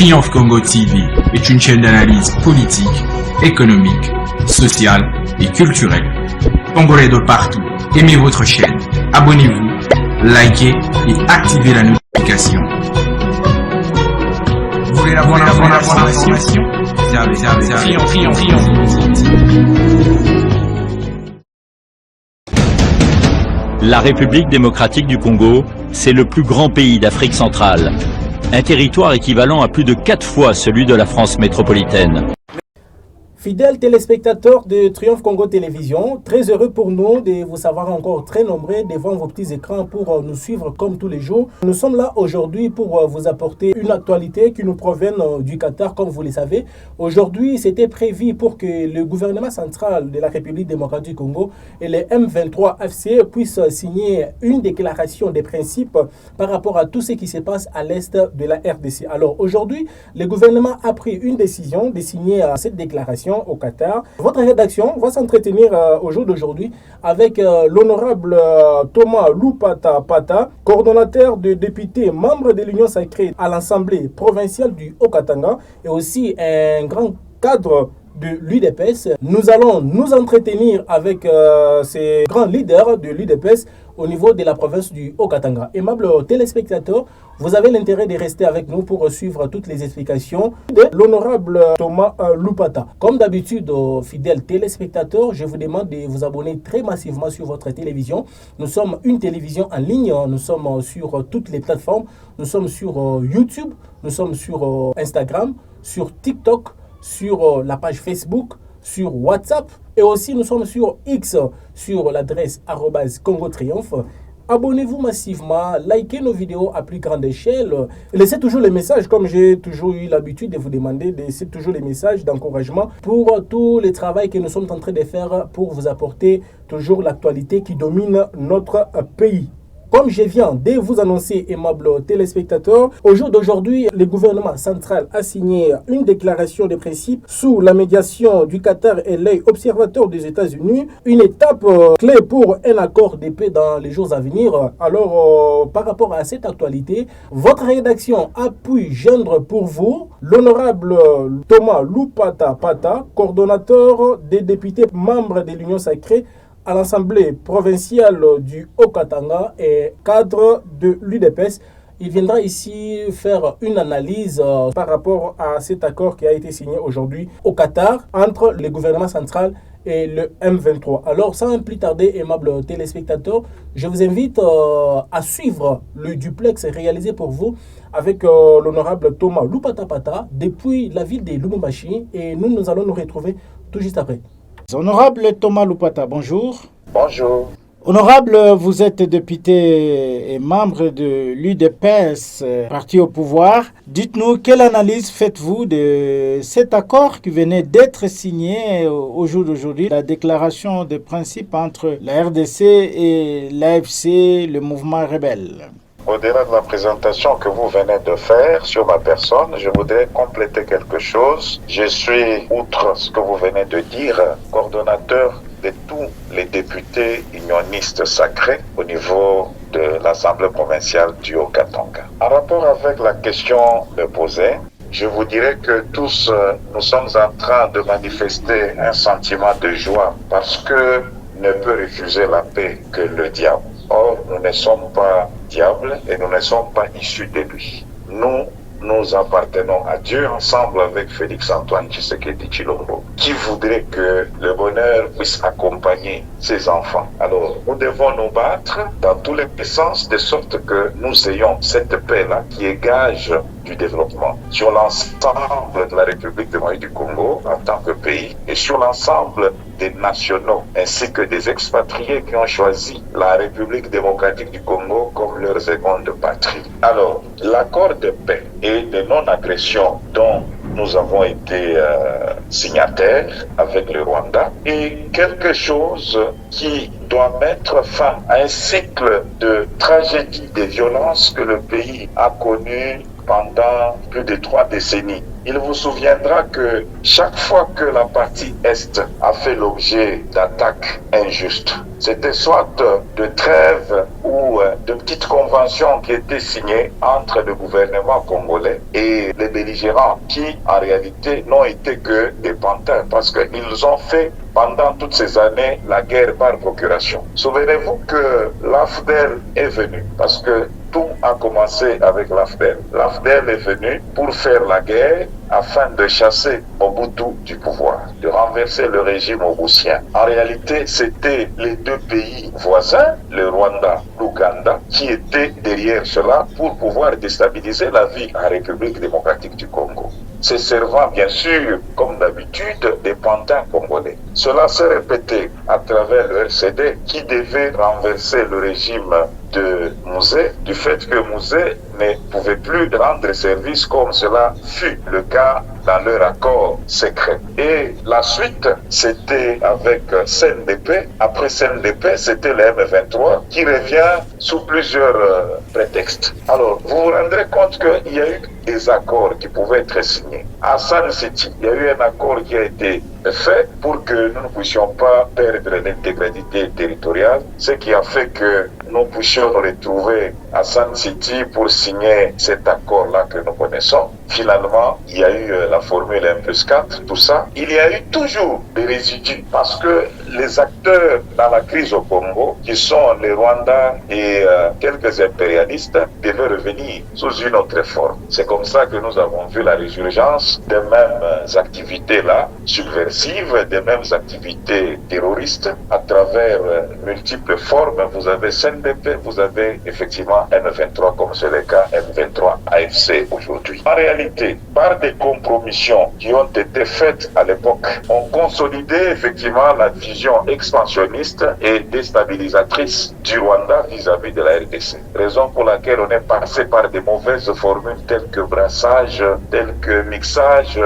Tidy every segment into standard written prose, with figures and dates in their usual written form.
Triomphe Congo TV est une chaîne d'analyse politique, économique, sociale et culturelle. Congolais de partout, aimez votre chaîne, abonnez-vous, likez et activez la notification. Vous voulez la bonne information? La République démocratique du Congo, c'est le plus grand pays d'Afrique centrale. Un territoire équivalent à plus de 4 fois celui de la France métropolitaine. Fidèles téléspectateurs de Triomphe Congo Télévision, très heureux pour nous de vous savoir encore très nombreux devant vos petits écrans pour nous suivre comme tous les jours. Nous sommes là aujourd'hui pour vous apporter une actualité qui nous provient du Qatar, comme vous le savez. Aujourd'hui, c'était prévu pour que le gouvernement central de la République démocratique du Congo et les M23 FC puissent signer une déclaration des principes par rapport à tout ce qui se passe à l'est de la RDC. Alors aujourd'hui, le gouvernement a pris une décision de signer cette déclaration au Qatar. Votre rédaction va s'entretenir au jour d'aujourd'hui avec l'honorable Thomas Lupata Pata, coordonnateur de députés, membre de l'Union sacrée à l'Assemblée provinciale du Haut-Katanga et aussi un grand cadre de l'UDPS. Nous allons nous entretenir avec ces grands leaders de l'UDPS au niveau de la province du Haut-Katanga. Aimables téléspectateurs, vous avez l'intérêt de rester avec nous pour suivre toutes les explications de l'honorable Thomas Lupata. Comme d'habitude, fidèles téléspectateurs, je vous demande de vous abonner très massivement sur votre télévision. Nous sommes une télévision en ligne, nous sommes sur toutes les plateformes, nous sommes sur YouTube, nous sommes sur Instagram, sur TikTok, sur la page Facebook, sur WhatsApp et aussi nous sommes sur X, sur l'adresse @Congo Triomphe. Abonnez-vous massivement, likez nos vidéos à plus grande échelle. Laissez toujours les messages, comme j'ai toujours eu l'habitude de vous demander, laissez toujours les messages d'encouragement pour tout le travail que nous sommes en train de faire pour vous apporter toujours l'actualité qui domine notre pays. Comme je viens de vous annoncer, aimables téléspectateurs, au jour d'aujourd'hui, le gouvernement central a signé une déclaration de principe sous la médiation du Qatar et l'œil observateur des États-Unis, une étape clé pour un accord de paix dans les jours à venir. Alors, par rapport à cette actualité, votre rédaction a pu joindre pour vous l'honorable Thomas Lupata Pata, coordonnateur des députés membres de l'Union sacrée à l'Assemblée provinciale du Haut-Katanga et cadre de l'UDPS. Il viendra ici faire une analyse par rapport à cet accord qui a été signé aujourd'hui au Qatar entre le gouvernement central et le M23. Alors, sans plus tarder, aimables téléspectateurs, je vous invite à suivre le duplex réalisé pour vous avec l'honorable Thomas Lupata Pata depuis la ville de Lubumbashi et nous allons nous retrouver tout juste après. Honorable Thomas Lupata, bonjour. Bonjour. Honorable, vous êtes député et membre de l'UDPS, parti au pouvoir. Dites-nous, quelle analyse faites-vous de cet accord qui venait d'être signé au jour d'aujourd'hui, la déclaration de principe entre la RDC et l'AFC, le mouvement rebelle? Au-delà de la présentation que vous venez de faire sur ma personne, je voudrais compléter quelque chose. Je suis, outre ce que vous venez de dire, coordonnateur de tous les députés unionistes sacrés au niveau de l'Assemblée provinciale du Haut-Katanga. En rapport avec la question me posée, je vous dirais que tous, nous sommes en train de manifester un sentiment de joie parce que ne peut refuser la paix que le diable. Or, nous ne sommes pas diables et nous ne sommes pas issus de lui. Nous appartenons à Dieu ensemble avec Félix-Antoine Tshisekedi Tshilombo, qui voudrait que le bonheur puisse accompagner ses enfants. Alors, nous devons nous battre dans tous les sens de sorte que nous ayons cette paix-là qui est gage du développement sur l'ensemble de la République démocratique du Congo en tant que pays et sur l'ensemble des nationaux ainsi que des expatriés qui ont choisi la République démocratique du Congo comme leur seconde patrie. Alors, l'accord de paix et de non-agression dont nous avons été signataires avec le Rwanda est quelque chose qui doit mettre fin à un cycle de tragédie, de violence que le pays a connu pendant plus de 3 décennies. il vous souviendra que chaque fois que la partie Est a fait l'objet d'attaques injustes, c'était soit de trêves ou de petites conventions qui étaient signées entre le gouvernement congolais et les belligérants qui, en réalité, n'ont été que des pantins parce qu'ils ont fait pendant toutes ces années la guerre par procuration. Souvenez-vous que l'AFDEL est venu parce que tout a commencé avec l'AFDEL. L'AFDEL est venu pour faire la guerre afin de chasser Mobutu du pouvoir, de renverser le régime obussien. En réalité, c'était les deux pays voisins, le Rwanda, l'Ouganda, qui étaient derrière cela pour pouvoir déstabiliser la vie en République démocratique du Congo, se servant bien sûr, comme d'habitude, des pantins congolais. Cela s'est répété à travers le RCD qui devait renverser le régime de Mouzé, du fait que Mouzé ne pouvait plus rendre service comme cela fut le cas dans leur accord secret. Et la suite, c'était avec CNDP. Après CNDP, c'était le M23 qui revient sous plusieurs prétextes. Alors, vous vous rendrez compte qu'il y a eu des accords qui pouvaient être signés. À Sun City, il y a eu un accord qui a été fait pour que nous ne puissions pas perdre l'intégralité territoriale, ce qui a fait que nous puissions nous retrouver à Sun City pour signer cet accord-là que nous connaissons. Finalement, il y a eu la formule 1+4, tout ça. Il y a eu toujours des résidus parce que les acteurs dans la crise au Congo, qui sont les Rwandais et quelques impérialistes, devaient revenir sous une autre forme. C'est comme ça que nous avons vu la résurgence des mêmes activités-là, subversives, des mêmes activités terroristes, à travers multiples formes. Vous avez CNDP, vous avez effectivement M23, comme c'est le cas M23 AFC aujourd'hui. En réalité, par des compromissions qui ont été faites à l'époque, on consolidait effectivement la vision expansionniste et déstabilisatrice du Rwanda vis-à-vis de la RDC. Raison pour laquelle on est passé par des mauvaises formules telles que brassage, telles que mixage.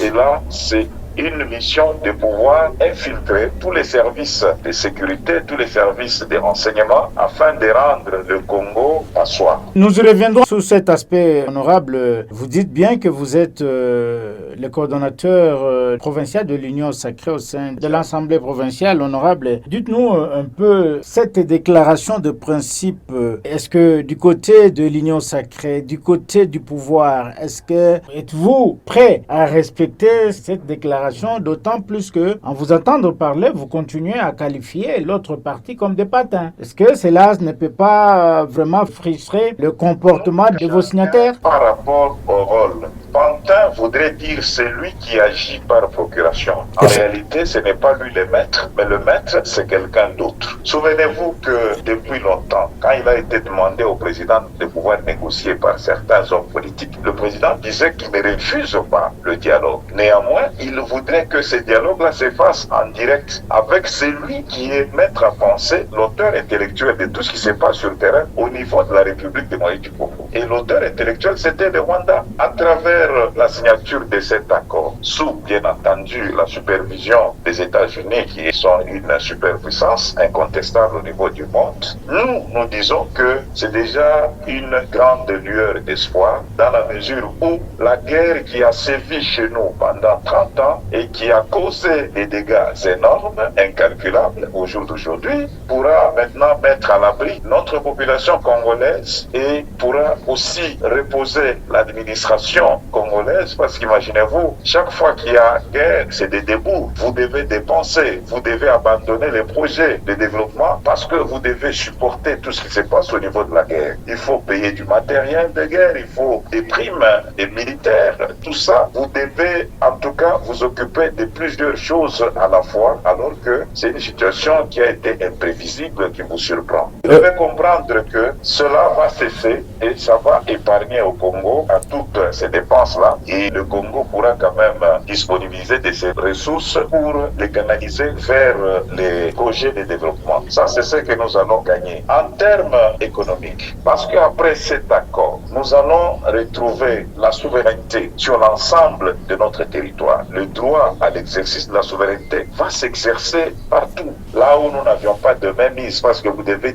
Et là, c'est une mission de pouvoir infiltrer tous les services de sécurité, tous les services de renseignement afin de rendre le Congo à soi. Nous reviendrons sur cet aspect, honorable. Vous dites bien que vous êtes le coordonnateur provincial de l'Union sacrée au sein de l'Assemblée provinciale, honorable. Dites-nous un peu cette déclaration de principe. Est-ce que du côté de l'Union sacrée, du côté du pouvoir, êtes-vous prêt à respecter cette déclaration? D'autant plus que, en vous entendant parler, vous continuez à qualifier l'autre partie comme des patins. Est-ce que cela ne peut pas vraiment frustrer le comportement de vos signataires? Par rapport au rôle, pantin voudrait dire celui qui agit par procuration. En réalité, ce n'est pas lui le maître, mais le maître, c'est quelqu'un d'autre. Souvenez-vous que depuis longtemps, quand il a été demandé au président de pouvoir négocier par certains hommes politiques, le président disait qu'il ne refuse pas le dialogue. Néanmoins, il voudrait que ce dialogue-là se fasse en direct avec celui qui est maître à penser, l'auteur intellectuel de tout ce qui se passe sur le terrain au niveau de la République démocratique du Congo. Et l'auteur intellectuel, c'était le Rwanda. À travers la signature de cet accord, sous bien entendu la supervision des États-Unis, qui sont une superpuissance incontestable au niveau du monde, nous disons que c'est déjà une grande lueur d'espoir dans la mesure où la guerre qui a sévi chez nous pendant 30 ans et qui a causé des dégâts énormes, incalculables au jour d'aujourd'hui, pourra maintenant mettre à l'abri notre population congolaise et pourra aussi reposer l'administration congolaise, parce qu'imaginez-vous, chaque fois qu'il y a guerre, c'est des débuts. Vous devez dépenser, vous devez abandonner les projets de développement parce que vous devez supporter tout ce qui se passe au niveau de la guerre. Il faut payer du matériel de guerre, il faut des primes, des militaires, tout ça. Vous devez en tout cas vous occuper de plusieurs choses à la fois, alors que c'est une situation qui a été imprévisible, qui vous surprend. Vous devez comprendre que cela va cesser et ça va épargner au Congo à toutes ces dépenses-là, et le Congo pourra quand même disponibiliser de ses ressources pour les canaliser vers les projets de développement. Ça, c'est ce que nous allons gagner en termes économiques. Parce qu'après cet accord, nous allons retrouver la souveraineté sur l'ensemble de notre territoire. Le droit à l'exercice de la souveraineté va s'exercer partout. là où nous n'avions pas de mainmise, parce que vous devez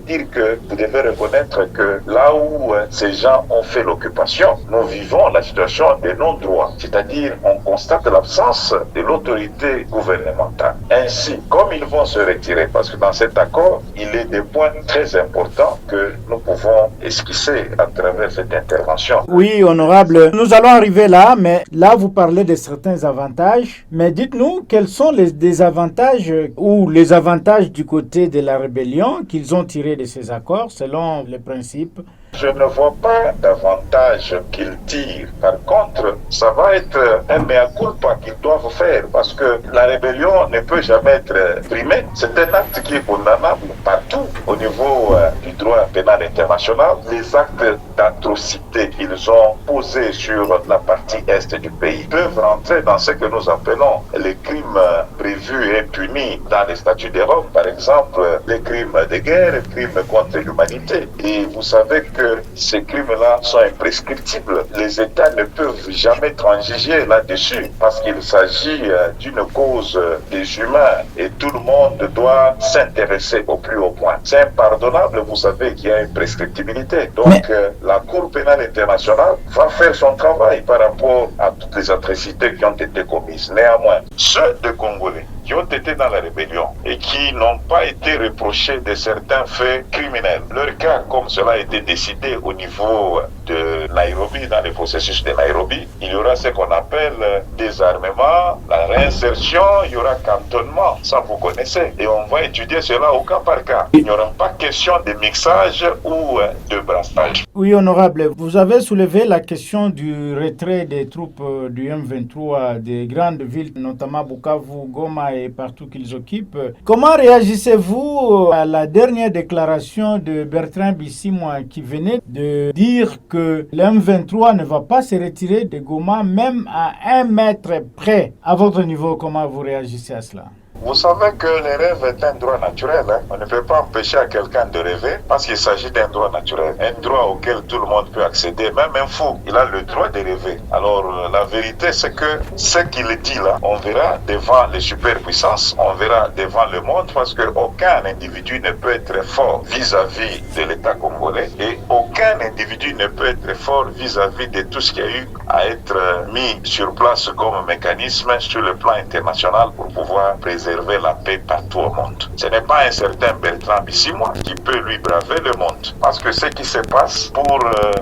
reconnaître que là où ces gens ont fait l'occupation, nous vivons la situation des non-droits, c'est-à-dire on constate l'absence de l'autorité gouvernementale. Ainsi, comme ils vont se retirer, parce que dans cet accord, il est des points très importants que nous pouvons esquisser à travers cette intervention. Oui, honorable, nous allons arriver là, mais là vous parlez de certains avantages, mais dites-nous quels sont les désavantages ou les avantages du côté de la rébellion qu'ils ont tirés de ces accords selon les principes. Je ne vois pas d'avantage qu'ils tirent. Par contre, ça va être un mea culpa qu'ils doivent faire parce que la rébellion ne peut jamais être primée. C'est un acte qui est condamnable partout au niveau du droit pénal international. Les actes d'atrocité qu'ils ont posés sur la partie est du pays peuvent rentrer dans ce que nous appelons les crimes prévus et punis dans les statuts de Rome. Par exemple, les crimes de guerre, les crimes contre l'humanité. Et vous savez que ces crimes-là sont imprescriptibles. Les États ne peuvent jamais transiger là-dessus parce qu'il s'agit d'une cause des humains et tout le monde doit s'intéresser au plus haut point. C'est impardonnable, vous savez qu'il y a une prescriptibilité. Donc la Cour pénale internationale va faire son travail par rapport à toutes les atrocités qui ont été commises. Néanmoins, ceux de Congolais qui ont été dans la rébellion et qui n'ont pas été reprochés de certains faits criminels. Leur cas, comme cela a été décidé au niveau de Nairobi, dans le processus de Nairobi, il y aura ce qu'on appelle désarmement, la réinsertion, il y aura cantonnement, ça vous connaissez. Et on va étudier cela au cas par cas. Il n'y aura pas question de mixage ou de brassage. Oui, honorable, vous avez soulevé la question du retrait des troupes du M23 des grandes villes, notamment Bukavu, Goma et partout qu'ils occupent. Comment réagissez-vous à la dernière déclaration de Bertrand Bisimwa qui venait de dire que le M23 ne va pas se retirer de Goma même à 1 mètre près? À votre niveau, comment vous réagissez à cela? Vous savez que le rêve est un droit naturel. On ne peut pas empêcher à quelqu'un de rêver parce qu'il s'agit d'un droit naturel. Un droit auquel tout le monde peut accéder. Même un fou, il a le droit de rêver. Alors la vérité, c'est que ce qu'il dit là, on verra devant les superpuissances, on verra devant le monde parce qu'aucun individu ne peut être fort vis-à-vis de l'État congolais et aucun individu ne peut être fort vis-à-vis de tout ce qui a eu à être mis sur place comme mécanisme sur le plan international pour pouvoir préserver la paix partout au monde. Ce n'est pas un certain Bertrand Bisimwa qui peut lui braver le monde. Parce que ce qui se passe pour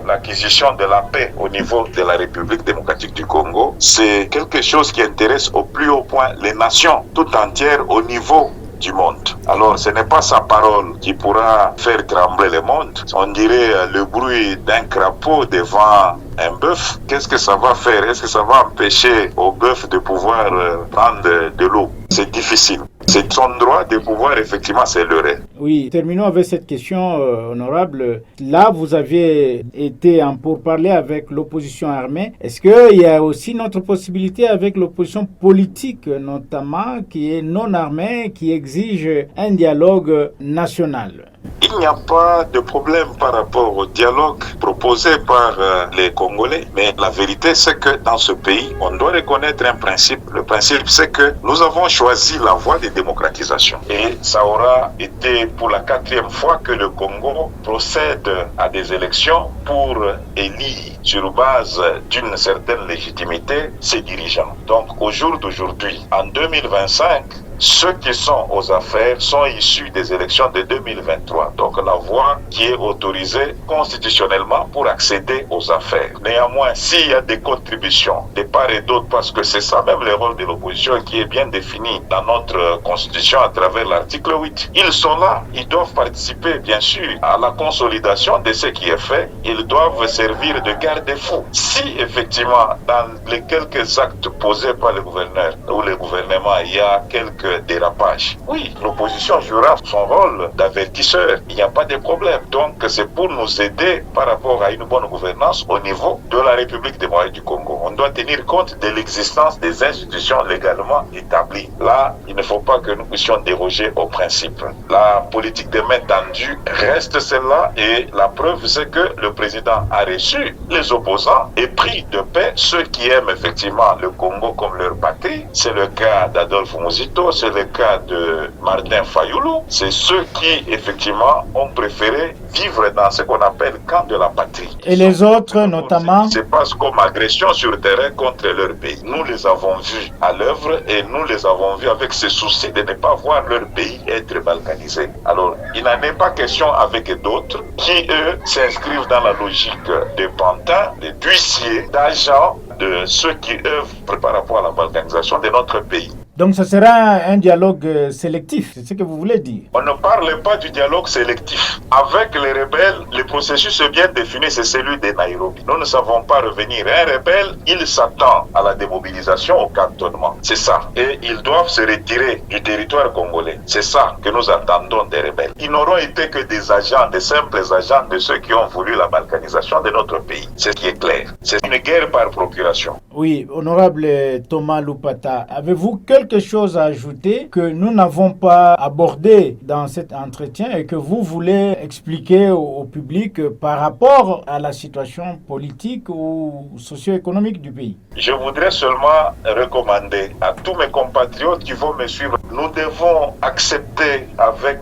l'acquisition de la paix au niveau de la République démocratique du Congo, c'est quelque chose qui intéresse au plus haut point les nations tout entières au niveau du monde. Alors ce n'est pas sa parole qui pourra faire trembler le monde. On dirait le bruit d'un crapaud devant un bœuf. Qu'est-ce que ça va faire? Est-ce que ça va empêcher au bœuf de pouvoir prendre de l'eau? C'est difficile. C'est son droit de pouvoir effectivement s'élever. Oui, terminons avec cette question, honorable. Là, vous aviez été en pourparlers avec l'opposition armée. Est-ce qu'il y a aussi notre possibilité avec l'opposition politique, notamment, qui est non armée, qui exige un dialogue national? Il n'y a pas de problème par rapport au dialogue proposé par les Congolais, mais la vérité c'est que dans ce pays, on doit reconnaître un principe. Le principe c'est que nous avons choisi la voie de démocratisation et ça aura été pour la 4e fois que le Congo procède à des élections pour élire sur base d'une certaine légitimité ses dirigeants. Donc au jour d'aujourd'hui, en 2025, ceux qui sont aux affaires sont issus des élections de 2023. Donc la voie qui est autorisée constitutionnellement pour accéder aux affaires. Néanmoins, s'il y a des contributions de part et d'autre, parce que c'est ça même le rôle de l'opposition qui est bien défini dans notre constitution à travers l'article 8. Ils sont là, ils doivent participer bien sûr à la consolidation de ce qui est fait. Ils doivent servir de garde-fou. Si effectivement dans les quelques actes posés par le gouverneur ou le gouvernement, il y a quelques dérapage. Oui, l'opposition jouera son rôle d'avertisseur. Il n'y a pas de problème. Donc, c'est pour nous aider par rapport à une bonne gouvernance au niveau de la République démocratique du Congo. On doit tenir compte de l'existence des institutions légalement établies. Là, il ne faut pas que nous puissions déroger au principe. La politique de main tendue reste celle-là et la preuve, c'est que le président a reçu les opposants et pris de paix ceux qui aiment effectivement le Congo comme leur patrie. C'est le cas d'Adolphe Muzito, c'est le cas de Martin Fayoulou. C'est ceux qui effectivement ont préféré vivre dans ce qu'on appelle camp de la patrie. Et les autres, notamment? C'est passe comme agression sur terrain contre leur pays. Nous les avons vus à l'œuvre et nous les avons vus avec ce souci de ne pas voir leur pays être balkanisé. Alors, il n'en est pas question avec d'autres qui, eux, s'inscrivent dans la logique des pantins, des huissiers, d'agents de ceux qui œuvrent par rapport à la balkanisation de notre pays. Donc ce sera un dialogue sélectif, c'est ce que vous voulez dire? On ne parle pas du dialogue sélectif. Avec les rebelles, le processus est bien défini, c'est celui de Nairobi. Nous ne savons pas revenir. Un rebelle, il s'attend à la démobilisation, au cantonnement. C'est ça. Et ils doivent se retirer du territoire congolais. C'est ça que nous attendons des rebelles. Ils n'auront été que des agents, des simples agents de ceux qui ont voulu la balkanisation de notre pays. C'est ce qui est clair. C'est une guerre par procuration. Oui, honorable Thomas Lupata, avez-vous quelque chose à ajouter que nous n'avons pas abordé dans cet entretien et que vous voulez expliquer au public par rapport à la situation politique ou socio-économique du pays? Je voudrais seulement recommander à tous mes compatriotes qui vont me suivre, nous devons accepter avec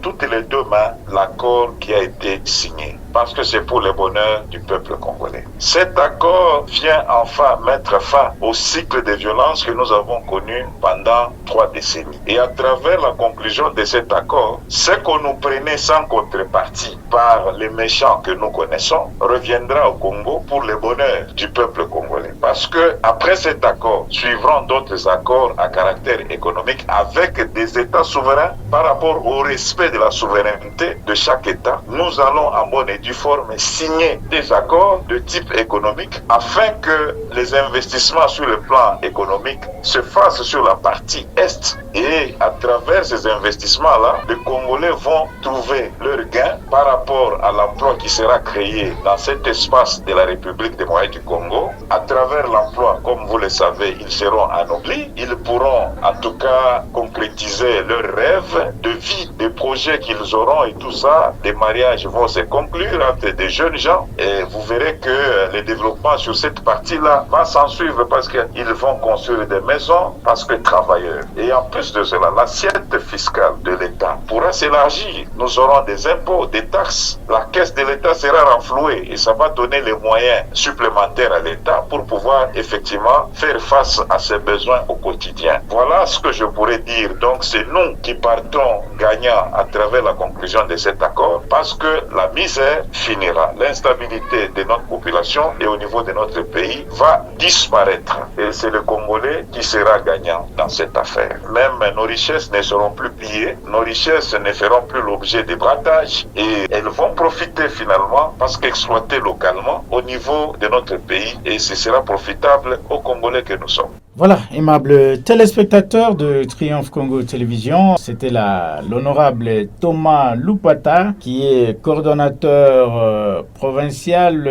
toutes les deux mains l'accord qui a été signé, parce que c'est pour le bonheur du peuple congolais. Cet accord vient enfin mettre fin au cycle de violence que nous avons connu pendant 3 décennies. Et à travers la conclusion de cet accord, ce qu'on nous prenait sans contrepartie par les méchants que nous connaissons reviendra au Congo pour le bonheur du peuple congolais. Parce que après cet accord, suivront d'autres accords à caractère économique avec des États souverains par rapport au respect de la souveraineté de chaque État. Nous allons en bonne et due forme signer des accords de type économique afin que les investissements sur le plan économique se fassent sur la partie Est. Et à travers ces investissements-là, les Congolais vont trouver leur gain par rapport à l'emploi qui sera créé dans cet espace de la République démocratique du Congo. À travers l'emploi, comme vous le savez, ils seront anoblis. Ils pourront en tout cas concrétiser leurs rêves de vie, des projets qu'ils auront et tout ça. Des mariages vont se conclure entre des jeunes gens et vous verrez que le développement sur cette partie-là va s'en suivre parce qu'ils vont construire des maisons parce que travailleurs. Et en plus de cela, l'assiette fiscale de l'État pourra s'élargir. Nous aurons des impôts, des taxes. La caisse de l'État sera renflouée et ça va donner les moyens supplémentaires à l'État pour pouvoir effectivement faire face à ses besoins au quotidien. Voilà ce que je pourrais dire. Donc c'est nous qui partons gagnants à travers la conclusion de cet accord parce que la misère finira. L'instabilité de notre population et au niveau de notre pays va disparaître. Et c'est le Congolais qui sera gagnant dans cette affaire. Même nos richesses ne seront plus pillées, nos richesses ne feront plus l'objet de braquages et elles vont profiter finalement parce qu'exploitées localement au niveau de notre pays et ce sera profitable aux Congolais que nous sommes. Voilà, aimables téléspectateurs de Triomphe Congo Télévision, c'était l'honorable Thomas Lupata qui est coordonnateur provincial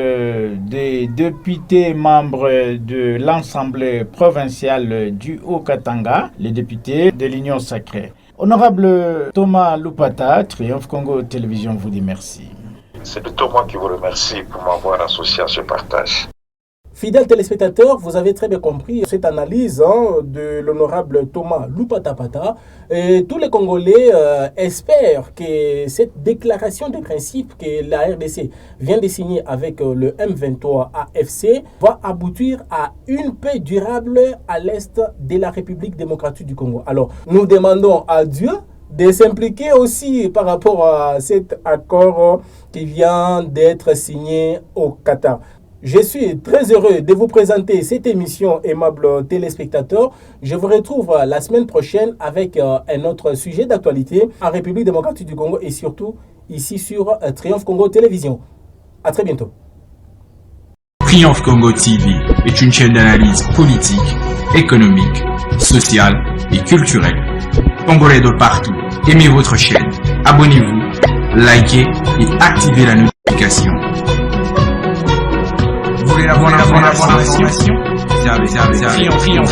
des députés membres de l'Assemblée provinciale du Haut-Katanga, les députés de l'Union sacrée. Honorable Thomas Lupata, Triomphe Congo Télévision vous dit merci. C'est plutôt moi qui vous remercie pour m'avoir associé à ce partage. Fidèles téléspectateurs, vous avez très bien compris cette analyse de l'honorable Thomas Lupata. Et tous les Congolais espèrent que cette déclaration de principe que la RDC vient de signer avec le M23 AFC va aboutir à une paix durable à l'est de la République démocratique du Congo. Alors, nous demandons à Dieu de s'impliquer aussi par rapport à cet accord qui vient d'être signé au Qatar. Je suis très heureux de vous présenter cette émission, aimables téléspectateurs. Je vous retrouve la semaine prochaine avec un autre sujet d'actualité en République démocratique du Congo et surtout ici sur Triomphe Congo Télévision. À très bientôt. Triomphe Congo TV est une chaîne d'analyse politique, économique, sociale et culturelle. Congolais de partout, aimez votre chaîne, abonnez-vous, likez et activez la notification. Vous voulez la bonne information, c'est avec Triomphing.